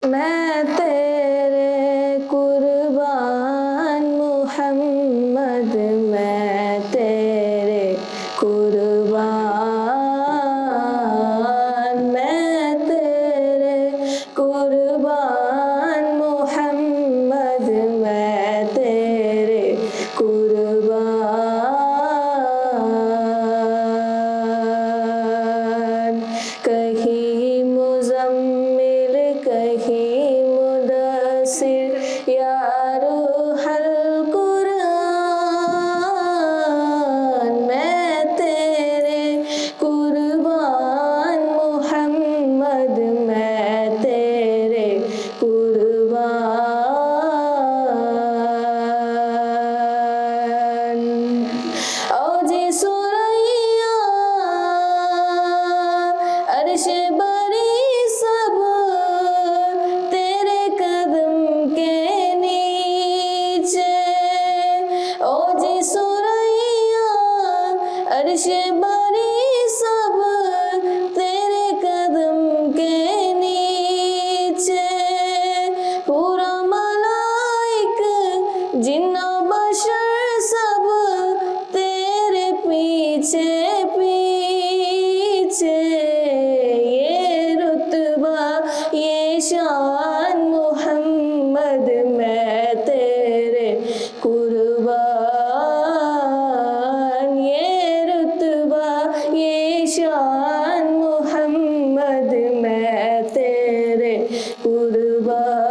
मैं तेरे कुर्बान मोहम्मद, मैं तेरे कुर्बान, मैं तेरे कुर्बान मोहम्मद, मैं तेरे कुर्बान। कहीं मुज़म्मिल कहीं मुदस्सिर या रूहल कुरान, मैं तेरे कुर्बान मोहम्मद, मैं तेरे कुर्बान। ओ जी सुरैया अर्श बरी सब तेरे कदम के नीचे, ओ जी सुरैया अर्श बरी सब तेरे कदम के नीचे। पूरा मलाइक जिन्ना बशर सब तेरे पीछे पीछे। ये रुतबा ये शान मोहम्मद, मैं तेरे कुर्बान। ये रुतबा ये शान मोहम्मद, मैं तेरे कुर्बान।